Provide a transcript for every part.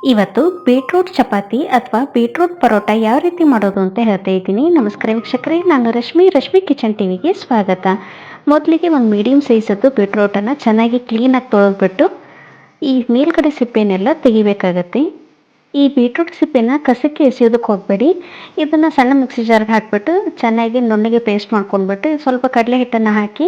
ಇವತ್ತು ಬೀಟ್ರೂಟ್ ಚಪಾತಿ ಅಥವಾ ಬೀಟ್ರೂಟ್ ಪರೋಟ ಯಾವ ರೀತಿ ಮಾಡೋದು ಅಂತ ಹೇಳ್ತಾ ಇದ್ದೀನಿ. ನಮಸ್ಕಾರ ವೀಕ್ಷಕರೇ, ನಾನು ರಶ್ಮಿ ಕಿಚನ್ ಟಿವಿಗೆ ಸ್ವಾಗತ. ಮೊದಲಿಗೆ ಒಂದು ಮೀಡಿಯಂ ಸೈಜದ್ದು ಬೀಟ್ರೂಟನ್ನು ಚೆನ್ನಾಗಿ ಕ್ಲೀನಾಗಿ ತೊಳೆದ್ಬಿಟ್ಟು ಈ ಮೇಲ್ಗಡೆ ಸಿಪ್ಪೆನೆಲ್ಲ ತೆಗಿಬೇಕಾಗತ್ತೆ. ಈ ಬೀಟ್ರೂಟ್ ಸಿಪ್ಪೆನ ಕಸಕ್ಕೆ ಎಸೆಯೋದಕ್ಕೆ ಹೋಗಬೇಡಿ. ಇದನ್ನು ಸಣ್ಣ ಮಿಕ್ಸಿ ಜಾರ್ಗೆ ಹಾಕಿಬಿಟ್ಟು ಚೆನ್ನಾಗಿ ನುಣ್ಣಗೆ ಪೇಸ್ಟ್ ಮಾಡ್ಕೊಂಡ್ಬಿಟ್ಟು ಸ್ವಲ್ಪ ಕಡಲೆ ಹಿಟ್ಟನ್ನು ಹಾಕಿ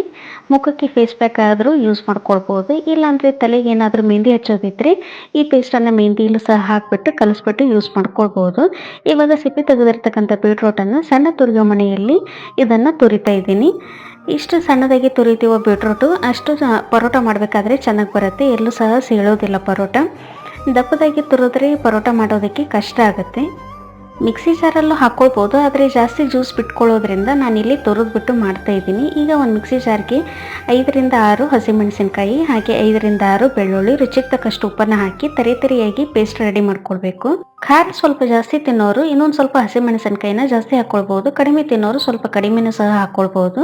ಮುಖಕ್ಕೆ ಫೇಸ್ ಪ್ಯಾಕ್ ಆದರೂ ಯೂಸ್ ಮಾಡ್ಕೊಳ್ಬೋದು. ಇಲ್ಲಾಂದರೆ ತಲೆಗೆ ಏನಾದರೂ ಮೆಹಂದಿ ಹಚ್ಚೋದಿದ್ದರೆ ಈ ಪೇಸ್ಟನ್ನು ಮೆಹಂದಿಲೂ ಸಹ ಹಾಕಿಬಿಟ್ಟು ಕಲಿಸ್ಬಿಟ್ಟು ಯೂಸ್ ಮಾಡ್ಕೊಳ್ಬೋದು. ಇವಾಗ ಸಿಪ್ಪೆ ತೆಗೆದಿರ್ತಕ್ಕಂಥ ಬೀಟ್ರೂಟನ್ನು ಸಣ್ಣ ತುರಿಯೋ ಮಣೆಯಲ್ಲಿ ಇದನ್ನು ತುರಿತಾ ಇದ್ದೀನಿ. ಇಷ್ಟು ಸಣ್ಣದಾಗಿ ತುರಿತೀವೋ ಬೀಟ್ರೂಟು ಅಷ್ಟು ಪರೋಟ ಮಾಡಬೇಕಾದ್ರೆ ಚೆನ್ನಾಗಿ ಬರುತ್ತೆ, ಎಲ್ಲೂ ಸಹ ಸೀಳೋದಿಲ್ಲ ಪರೋಟ. ದಪ್ಪದಾಗಿ ತುರಿದ್ರೆ ಪರೋಟ ಮಾಡೋದಕ್ಕೆ ಕಷ್ಟ ಆಗುತ್ತೆ. ಮಿಕ್ಸಿ ಜಾರಲ್ಲೂ ಹಾಕ್ಕೊಳ್ಬೋದು, ಆದರೆ ಜಾಸ್ತಿ ಜ್ಯೂಸ್ ಬಿಟ್ಕೊಳ್ಳೋದ್ರಿಂದ ನಾನಿಲ್ಲಿ ತುರಿದ್ಬಿಟ್ಟು ಮಾಡ್ತಾಯಿದ್ದೀನಿ. ಈಗ ಒಂದು ಮಿಕ್ಸಿ ಜಾರ್ಗೆ 5ರಿಂದ 6 ಹಸಿಮೆಣಸಿನ್ಕಾಯಿ ಹಾಗೆ 5ರಿಂದ 6 ಬೆಳ್ಳುಳ್ಳಿ, ರುಚಿಗೆ ತಕ್ಕಷ್ಟು ಉಪ್ಪನ್ನು ಹಾಕಿ ತರಿಯಾಗಿ ಪೇಸ್ಟ್ ರೆಡಿ ಮಾಡ್ಕೊಳ್ಬೇಕು. ಖಾರ ಸ್ವಲ್ಪ ಜಾಸ್ತಿ ತಿನ್ನೋರು ಇನ್ನೊಂದು ಸ್ವಲ್ಪ ಹಸಿಮೆಣಸಿನ್ಕಾಯಿನ ಜಾಸ್ತಿ ಹಾಕ್ಕೊಳ್ಬೋದು, ಕಡಿಮೆ ತಿನ್ನೋರು ಸ್ವಲ್ಪ ಕಡಿಮೆನೂ ಸಹ ಹಾಕ್ಕೊಳ್ಬೋದು.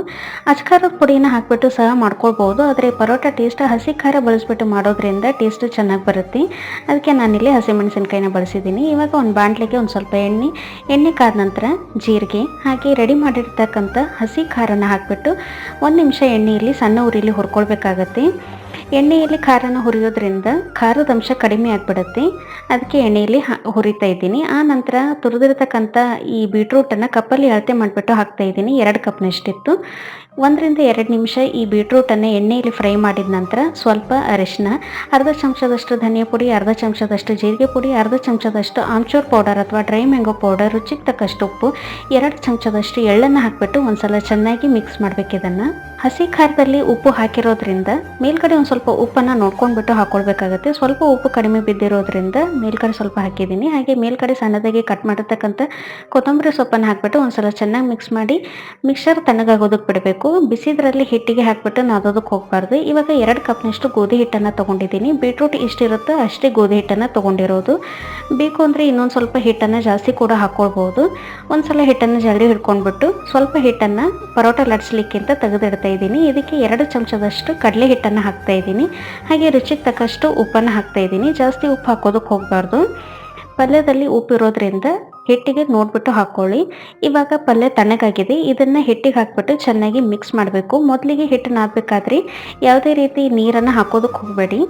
ಅಚ್ಕಾರದ ಪುಡಿನ ಹಾಕ್ಬಿಟ್ಟು ಸಹ ಮಾಡ್ಕೊಳ್ಬೋದು, ಆದರೆ ಪರೋಟ ಟೇಸ್ಟ್ ಹಸಿ ಖಾರ ಬಳಸ್ಬಿಟ್ಟು ಮಾಡೋದ್ರಿಂದ ಟೇಸ್ಟು ಚೆನ್ನಾಗಿ ಬರುತ್ತೆ. ಅದಕ್ಕೆ ನಾನಿಲ್ಲಿ ಹಸಿಮೆಣಸಿನ್ಕಾಯಿನ ಬಳಸಿದ್ದೀನಿ. ಇವಾಗ ಒಂದು ಬಾಣಲೆಗೆ ಒಂದು ಸ್ವಲ್ಪ ಎಣ್ಣೆ ಕಾದ ನಂತರ ಜೀರಿಗೆ ಹಾಗೆ ರೆಡಿ ಮಾಡಿರ್ತಕ್ಕಂಥ ಹಸಿ ಖಾರನ ಹಾಕಿಬಿಟ್ಟು 1 ನಿಮಿಷ ಎಣ್ಣೆಯಲ್ಲಿ ಸಣ್ಣ ಉರಿಲಿ ಹುರ್ಕೊಳ್ಬೇಕಾಗತ್ತೆ. ಎಣ್ಣೆಯಲ್ಲಿ ಖಾರನ ಹುರಿಯೋದ್ರಿಂದ ಖಾರದ ಅಂಶ ಕಡಿಮೆ ಆಗಿಬಿಡುತ್ತೆ. ಅದಕ್ಕೆ ಎಣ್ಣೆಯಲ್ಲಿ ಹುರಿತಾ ಇದ್ದೀನಿ. ಆ ನಂತರ ತುರಿದಿರ್ತಕ್ಕಂಥ ಈ ಬೀಟ್ರೂಟನ್ನು ಕಪ್ಪಲ್ಲಿ ಅಳತೆ ಮಾಡಿಬಿಟ್ಟು ಹಾಕ್ತಾ ಇದ್ದೀನಿ. 2 ಕಪ್ನಷ್ಟಿತ್ತು. 1ರಿಂದ 2 ನಿಮಿಷ ಈ ಬೀಟ್ರೂಟನ್ನು ಎಣ್ಣೆಯಲ್ಲಿ ಫ್ರೈ ಮಾಡಿದ ನಂತರ ಸ್ವಲ್ಪ ಅರಿಶಿನ, ಅರ್ಧ ಚಮಚದಷ್ಟು ಧನಿಯಾ ಪುಡಿ, ಅರ್ಧ ಚಮಚದಷ್ಟು ಜೀರಿಗೆ ಪುಡಿ, ಅರ್ಧ ಚಮಚದಷ್ಟು ಆಮ್ಚೂರ್ ಪೌಡರ್ ಅಥವಾ ಡ್ರೈ ಮ್ಯಾಂಗೋ ಪೌಡರ್, ರುಚಿಗೆ ತಕ್ಕಷ್ಟು ಉಪ್ಪು, 2 ಚಮಚದಷ್ಟು ಎಳ್ಳನ್ನು ಹಾಕಿಬಿಟ್ಟು ಒಂದ್ಸಲ ಚೆನ್ನಾಗಿ ಮಿಕ್ಸ್ ಮಾಡಬೇಕು. ಇದನ್ನು ಹಸಿ ಖಾರದಲ್ಲಿ ಉಪ್ಪು ಹಾಕಿರೋದ್ರಿಂದ ಮೇಲ್ಗಡೆ ಒಂದು ಸ್ವಲ್ಪ ಉಪ್ಪನ್ನು ನೋಡ್ಕೊಂಡ್ಬಿಟ್ಟು ಹಾಕ್ಕೊಳ್ಬೇಕಾಗತ್ತೆ. ಸ್ವಲ್ಪ ಉಪ್ಪು ಕಡಿಮೆ ಬಿದ್ದಿರೋದ್ರಿಂದ ಮೇಲ್ಗಡೆ ಸ್ವಲ್ಪ ಹಾಕಿದ್ದೀನಿ. ಹಾಗೆ ಮೇಲ್ಗಡೆ ಸಣ್ಣದಾಗಿ ಕಟ್ ಮಾಡಿರ್ತಕ್ಕಂಥ ಕೊತ್ತಂಬರಿ ಸೊಪ್ಪನ್ನು ಹಾಕಿಬಿಟ್ಟು ಒಂದ್ಸಲ ಚೆನ್ನಾಗಿ ಮಿಕ್ಸ್ ಮಾಡಿ ಮಿಕ್ಸರ್ ತಣ್ಣಗಾಗೋದಕ್ಕೆ ಬಿಡಬೇಕು. ಬಿಸಿದ್ರಲ್ಲಿ ಹಿಟ್ಟಿಗೆ ಹಾಕಿಬಿಟ್ಟು ನಾದೋದಕ್ಕೆ ಹೋಗಬಾರ್ದು. ಇವಾಗ 2 ಕಪ್ನಷ್ಟು ಗೋಧಿ ಹಿಟ್ಟನ್ನು ತೊಗೊಂಡಿದ್ದೀನಿ. ಬೀಟ್ರೂಟ್ ಎಷ್ಟಿರುತ್ತೋ ಅಷ್ಟೇ ಗೋಧಿ ಹಿಟ್ಟನ್ನು ತೊಗೊಂಡಿರೋದು. ಬೇಕು ಅಂದರೆ ಇನ್ನೊಂದು ಸ್ವಲ್ಪ ಹಿಟ್ಟನ್ನು ಜಾಸ್ತಿ ಕೂಡ ಹಾಕ್ಕೊಳ್ಬೋದು. ಒಂದ್ಸಲ ಹಿಟ್ಟನ್ನು ಜಲ್ದಿ ಹಿಡ್ಕೊಂಡ್ಬಿಟ್ಟು ಸ್ವಲ್ಪ ಹಿಟ್ಟನ್ನು ಪರೋಟ ಲಟ್ಸ್ಲಿಕ್ಕೆ ಅಂತ ತೆಗೆದಿಡ್ತಾ ಇದ್ದೀನಿ. ಇದಕ್ಕೆ 2 ಚಮಚದಷ್ಟು ಕಡಲೆ ಹಿಟ್ಟನ್ನು ಹಾಕ್ತಾ ಇದ್ದೀನಿ. ಹಾಗೆ ರುಚಿಗೆ ತಕ್ಕಷ್ಟು ಉಪ್ಪನ್ನು ಹಾಕ್ತಾ ಇದ್ದೀನಿ. ಜಾಸ್ತಿ ಉಪ್ಪು ಹಾಕೋದಕ್ಕೆ ಹೋಗಬಾರ್ದು. ಪಲ್ಯದಲ್ಲಿ ಉಪ್ಪಿರೋದ್ರಿಂದ ಹಿಟ್ಟಿಗೆ ನೋಡಿಬಿಟ್ಟು ಹಾಕ್ಕೊಳ್ಳಿ. ಇವಾಗ ಪಲ್ಯ ತಣ್ಣಗಾಗಿದೆ. ಇದನ್ನು ಹಿಟ್ಟಿಗೆ ಹಾಕ್ಬಿಟ್ಟು ಚೆನ್ನಾಗಿ ಮಿಕ್ಸ್ ಮಾಡಬೇಕು. ಮೊದಲಿಗೆ ಹಿಟ್ಟು ನಾದಬೇಕಾದ್ರೆ ಯಾವುದೇ ರೀತಿ ನೀರನ್ನು ಹಾಕೋದಕ್ಕೆ ಹೋಗಬೇಡಿ.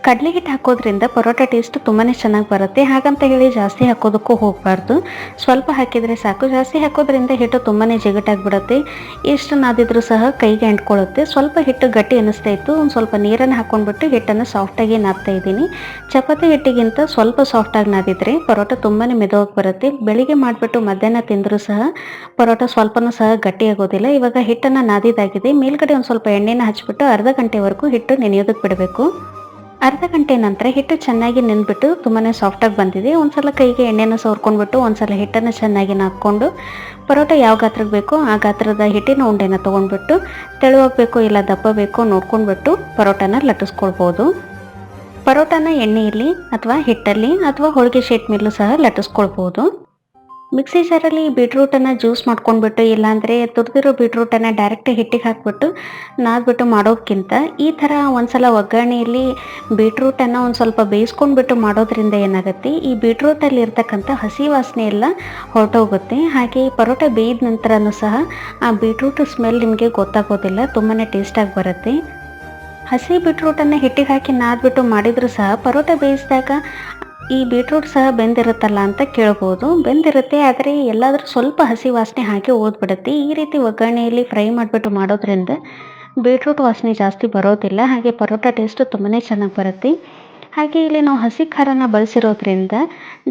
ಕಡಲೆ ಹಿಟ್ಟು ಹಾಕೋದ್ರಿಂದ ಪರೋಟ ಟೇಸ್ಟ್ ತುಂಬಾ ಚೆನ್ನಾಗಿ ಬರುತ್ತೆ. ಹಾಗಂತ ಹೇಳಿ ಜಾಸ್ತಿ ಹಾಕೋದಕ್ಕೂ ಹೋಗಬಾರ್ದು. ಸ್ವಲ್ಪ ಹಾಕಿದರೆ ಸಾಕು. ಜಾಸ್ತಿ ಹಾಕೋದ್ರಿಂದ ಹಿಟ್ಟು ತುಂಬಾ ಜಿಗಟಾಗಿಬಿಡುತ್ತೆ. ಎಷ್ಟು ನಾದಿದ್ರೂ ಸಹ ಕೈಗೆ ಅಂಟ್ಕೊಳ್ಳುತ್ತೆ. ಸ್ವಲ್ಪ ಹಿಟ್ಟು ಗಟ್ಟಿ ಅನ್ನಿಸ್ತಾ ಇತ್ತು. ಒಂದು ಸ್ವಲ್ಪ ನೀರನ್ನು ಹಾಕ್ಕೊಂಡ್ಬಿಟ್ಟು ಹಿಟ್ಟನ್ನು ಸಾಫ್ಟಾಗಿ ನಾದ್ತಾ ಇದ್ದೀನಿ. ಚಪಾತಿ ಹಿಟ್ಟಿಗಿಂತ ಸ್ವಲ್ಪ ಸಾಫ್ಟಾಗಿ ನಾದಿದ್ರೆ ಪರೋಟ ತುಂಬಾ ಮೆದುವಾಗಿ ಬರುತ್ತೆ. ಬೆಳಿಗ್ಗೆ ಮಾಡಿಬಿಟ್ಟು ಮಧ್ಯಾಹ್ನ ತಿಂದರೂ ಸಹ ಪರೋಟ ಸ್ವಲ್ಪನೂ ಸಹ ಗಟ್ಟಿ ಆಗೋದಿಲ್ಲ. ಇವಾಗ ಹಿಟ್ಟನ್ನು ನಾದಿದಾಗಿದೆ. ಮೇಲ್ಗಡೆ ಒಂದು ಸ್ವಲ್ಪ ಎಣ್ಣೆನ ಹಚ್ಬಿಟ್ಟು ಅರ್ಧ ಗಂಟೆವರೆಗೂ ಹಿಟ್ಟು ನೆನೆಯೋದಕ್ಕೆ ಬಿಡಬೇಕು. ಅರ್ಧ ಗಂಟೆ ನಂತರ ಹಿಟ್ಟು ಚೆನ್ನಾಗಿ ನೆಂದ್ಬಿಟ್ಟು ತುಂಬಾ ಸಾಫ್ಟಾಗಿ ಬಂದಿದೆ. ಒಂದ್ಸಲ ಕೈಗೆ ಎಣ್ಣೆನ ಸವರ್ಕೊಂಡ್ಬಿಟ್ಟು ಒಂದ್ಸಲ ಹಿಟ್ಟನ್ನು ಚೆನ್ನಾಗಿ ನಾದ್ಕೊಂಡು ಪರೋಟ ಯಾವ ಗಾತ್ರಕ್ಕೆ ಬೇಕೋ ಆ ಗಾತ್ರದ ಹಿಟ್ಟಿನ ಉಂಡೆನ ತೊಗೊಂಡ್ಬಿಟ್ಟು ತೆಳುವಾಗಿ ಬೇಕೋ ಇಲ್ಲ ದಪ್ಪ ಬೇಕೋ ನೋಡ್ಕೊಂಡ್ಬಿಟ್ಟು ಪರೋಟನ ಲಟ್ಟಿಸ್ಕೊಳ್ಬೋದು. ಪರೋಟನ ಎಣ್ಣೆಯಲ್ಲಿ ಅಥವಾ ಹಿಟ್ಟಲ್ಲಿ ಅಥವಾ ಹೋಳಿಗೆ ಶೇಟ್ ಮೇಲೂ ಸಹ ಲಟ್ಟಿಸ್ಕೊಳ್ಬೋದು. ಮಿಕ್ಸಿ ಜಾರಲ್ಲಿ ಬೀಟ್ರೂಟನ್ನು ಜ್ಯೂಸ್ ಮಾಡ್ಕೊಂಡ್ಬಿಟ್ಟು ಇಲ್ಲಾಂದರೆ ತುರಿದಿರೋ ಬೀಟ್ರೂಟನ್ನು ಡೈರೆಕ್ಟ್ ಹಿಟ್ಟಿಗೆ ಹಾಕ್ಬಿಟ್ಟು ನಾದ್ಬಿಟ್ಟು ಮಾಡೋದಕ್ಕಿಂತ ಈ ಥರ ಒಂದ್ಸಲ ಒಗ್ಗರಣೆಯಲ್ಲಿ ಬೀಟ್ರೂಟನ್ನು ಒಂದು ಸ್ವಲ್ಪ ಬೇಯಿಸ್ಕೊಂಡ್ಬಿಟ್ಟು ಮಾಡೋದ್ರಿಂದ ಏನಾಗುತ್ತೆ, ಈ ಬೀಟ್ರೂಟಲ್ಲಿ ಇರ್ತಕ್ಕಂಥ ಹಸಿ ವಾಸನೆ ಎಲ್ಲ ಹೊರಟೋಗುತ್ತೆ. ಹಾಗೆ ಪರೋಟ ಬೇಯಿದ ನಂತರನೂ ಸಹ ಆ ಬೀಟ್ರೂಟ್ ಸ್ಮೆಲ್ ನಿಮಗೆ ಗೊತ್ತಾಗೋದಿಲ್ಲ, ತುಂಬಾ ಟೇಸ್ಟಾಗಿ ಬರುತ್ತೆ. ಹಸಿ ಬೀಟ್ರೂಟನ್ನು ಹಿಟ್ಟಿಗೆ ಹಾಕಿ ನಾದ್ಬಿಟ್ಟು ಮಾಡಿದರೂ ಸಹ ಪರೋಟ ಬೇಯಿಸಿದಾಗ ಈ ಬೀಟ್ರೂಟ್ ಸಹ ಬೆಂದಿರುತ್ತಲ್ಲ ಅಂತ ಕೇಳ್ಬೋದು. ಬೆಂದಿರುತ್ತೆ, ಆದರೆ ಎಲ್ಲಾದರೂ ಸ್ವಲ್ಪ ಹಸಿ ವಾಸನೆ ಹಾಗೆ ಓದ್ಬಿಡುತ್ತೆ. ಈ ರೀತಿ ಒಗ್ಗರಣೆಯಲ್ಲಿ ಫ್ರೈ ಮಾಡಿಬಿಟ್ಟು ಮಾಡೋದ್ರಿಂದ ಬೀಟ್ರೂಟ್ ವಾಸನೆ ಜಾಸ್ತಿ ಬರೋದಿಲ್ಲ. ಹಾಗೆ ಪರೋಟ ಟೇಸ್ಟ್ ತುಂಬಾ ಚೆನ್ನಾಗಿ ಬರುತ್ತೆ. ಹಾಗೆ ಇಲ್ಲಿ ನಾವು ಹಸಿ ಖಾರನ ಬಳಸಿರೋದ್ರಿಂದ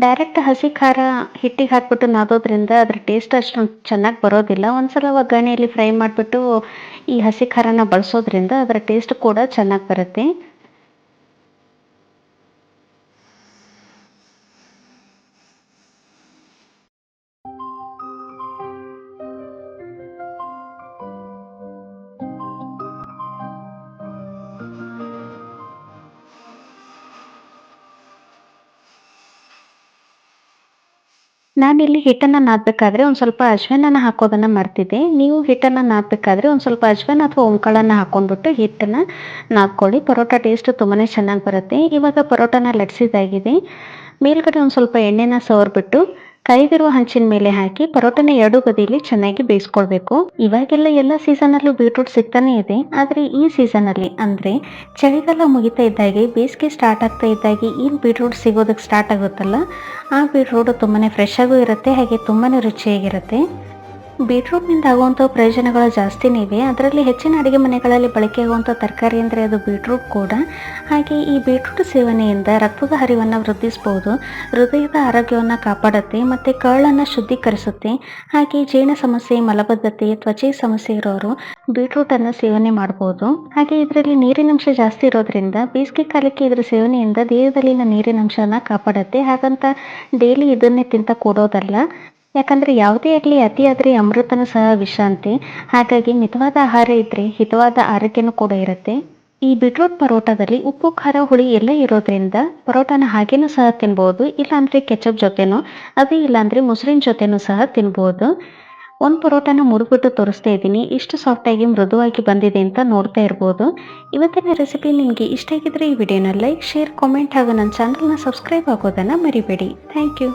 ಡೈರೆಕ್ಟ್ ಹಸಿ ಖಾರ ಹಿಟ್ಟಿಗೆ ಹಾಕ್ಬಿಟ್ಟು ನಾದೋದ್ರಿಂದ ಅದ್ರ ಟೇಸ್ಟ್ ಅಷ್ಟು ಚೆನ್ನಾಗಿ ಬರೋದಿಲ್ಲ. ಒಂದ್ಸಲ ಒಗ್ಗರಣೆಯಲ್ಲಿ ಫ್ರೈ ಮಾಡಿಬಿಟ್ಟು ಈ ಹಸಿ ಖಾರನ ಬಳಸೋದ್ರಿಂದ ಅದರ ಟೇಸ್ಟ್ ಕೂಡ ಚೆನ್ನಾಗಿ ಬರುತ್ತೆ. ನಾನಿಲ್ಲಿ ಹಿಟ್ಟನ್ನು ನಾದಬೇಕಾದ್ರೆ ಒಂದು ಸ್ವಲ್ಪ ಅಜ್ವಾನನ ಹಾಕೋದನ್ನು ಮರ್ತಿದ್ದೆ. ನೀವು ಹಿಟ್ಟನ್ನು ನಾದಬೇಕಾದ್ರೆ ಒಂದು ಸ್ವಲ್ಪ ಅಜ್ವಾನ ಅಥವಾ ಓಂಕಾಳನ್ನು ಹಾಕ್ಕೊಂಡ್ಬಿಟ್ಟು ಹಿಟ್ಟನ್ನು ನಾದ್ಕೊಳ್ಳಿ. ಪರೋಟ ಟೇಸ್ಟ್ ತುಂಬಾ ಚೆನ್ನಾಗಿ ಬರುತ್ತೆ. ಇವಾಗ ಪರೋಟನ ಲಟ್ಸಿದ್ದಾಗಿದೆ. ಮೇಲ್ಗಡೆ ಒಂದು ಸ್ವಲ್ಪ ಎಣ್ಣೆನ ಸವರ್ಬಿಟ್ಟು ಕೈದಿರುವ ಹಂಚಿನ ಮೇಲೆ ಹಾಕಿ ಪರೋಟನ ಎರಡು ಬದಿಯಲ್ಲಿ ಚೆನ್ನಾಗಿ ಬೇಯಿಸ್ಕೊಳ್ಬೇಕು. ಇವಾಗೆಲ್ಲ ಎಲ್ಲ ಸೀಸನಲ್ಲೂ ಬೀಟ್ರೂಟ್ ಸಿಗ್ತಾನೆ ಇದೆ. ಆದರೆ ಈ ಸೀಸನಲ್ಲಿ ಅಂದರೆ ಚಳಿಗಾಲ ಮುಗಿತಾ ಇದ್ದಾಗೆ ಬೇಸಿಗೆ ಸ್ಟಾರ್ಟ್ ಆಗ್ತಾ ಇದ್ದಾಗೆ ಈ ಬೀಟ್ರೂಟ್ ಸಿಗೋದಕ್ಕೆ ಸ್ಟಾರ್ಟ್ ಆಗುತ್ತಲ್ಲ, ಆ ಬೀಟ್ರೂಟ್ ತುಂಬಾ ಫ್ರೆಶ್ ಆಗೂ ಇರುತ್ತೆ, ಹಾಗೆ ತುಂಬಾ ರುಚಿಯಾಗಿರುತ್ತೆ. ಬೀಟ್ರೂಟ್ನಿಂದ ಆಗುವಂಥ ಪ್ರಯೋಜನಗಳು ಜಾಸ್ತಿನೇ ಇವೆ. ಅದರಲ್ಲಿ ಹೆಚ್ಚಿನ ಅಡುಗೆ ಮನೆಗಳಲ್ಲಿ ಬಳಕೆಯಾಗುವಂಥ ತರಕಾರಿ ಅಂದರೆ ಅದು ಬೀಟ್ರೂಟ್ ಕೂಡ. ಹಾಗೆ ಈ ಬೀಟ್ರೂಟ್ ಸೇವನೆಯಿಂದ ರಕ್ತದ ಹರಿವನ್ನು ವೃದ್ಧಿಸ್ಬೋದು, ಹೃದಯದ ಆರೋಗ್ಯವನ್ನು ಕಾಪಾಡುತ್ತೆ ಮತ್ತು ಕರಳನ್ನು ಶುದ್ಧೀಕರಿಸುತ್ತೆ. ಹಾಗೆ ಜೀರ್ಣ ಸಮಸ್ಯೆ, ಮಲಬದ್ಧತೆ, ತ್ವಚೆ ಸಮಸ್ಯೆ ಇರೋರು ಬೀಟ್ರೂಟನ್ನು ಸೇವನೆ ಮಾಡ್ಬೋದು. ಹಾಗೆ ಇದರಲ್ಲಿ ನೀರಿನಂಶ ಜಾಸ್ತಿ ಇರೋದ್ರಿಂದ ಬೇಸಿಗೆ ಕಾಲಕ್ಕೆ ಇದರ ಸೇವನೆಯಿಂದ ದೇಹದಲ್ಲಿನ ನೀರಿನಂಶನ ಕಾಪಾಡುತ್ತೆ. ಹಾಗಂತ ಡೈಲಿ ಇದನ್ನೇ ತಿಂತ ಕೂಡೋದಲ್ಲ. ಯಾಕಂದರೆ ಯಾವುದೇ ಆಗಲಿ ಅತಿಯಾದರೆ ಅಮೃತನೂ ಸಹ ವಿಷ ಅಂತೆ. ಹಾಗಾಗಿ ಮಿತವಾದ ಆಹಾರ ಇದ್ದರೆ ಹಿತವಾದ ಆರೋಗ್ಯನೂ ಕೂಡ ಇರುತ್ತೆ. ಈ ಬೀಟ್ರೂಟ್ ಪರೋಟದಲ್ಲಿ ಉಪ್ಪು, ಖಾರ, ಹುಳಿ ಎಲ್ಲ ಇರೋದ್ರಿಂದ ಪರೋಟನ ಹಾಗೇನೂ ಸಹ ತಿನ್ಬೋದು. ಇಲ್ಲಾಂದರೆ ಕೆಚಪ್ ಜೊತೆನೋ, ಅದೇ ಇಲ್ಲಾಂದರೆ ಮೊಸರಿನ ಜೊತೆನೂ ಸಹ ತಿನ್ಬೋದು. ಒಂದು ಪರೋಟನ ಮುರಿದ್ಬಿಟ್ಟು ತೋರಿಸ್ತಾ ಇದ್ದೀನಿ. ಇಷ್ಟು ಸಾಫ್ಟಾಗಿ ಮೃದುವಾಗಿ ಬಂದಿದೆ ಅಂತ ನೋಡ್ತಾ ಇರ್ಬೋದು. ಇವತ್ತಿನ ರೆಸಿಪಿ ನಿಮಗೆ ಇಷ್ಟ ಆಗಿದ್ರೆ ಈ ವಿಡಿಯೋನ ಲೈಕ್, ಶೇರ್, ಕಾಮೆಂಟ್ ಹಾಗೂ ನನ್ನ ಚಾನಲ್ನ ಸಬ್ಸ್ಕ್ರೈಬ್ ಆಗೋದನ್ನು ಮರಿಬೇಡಿ. Thank you.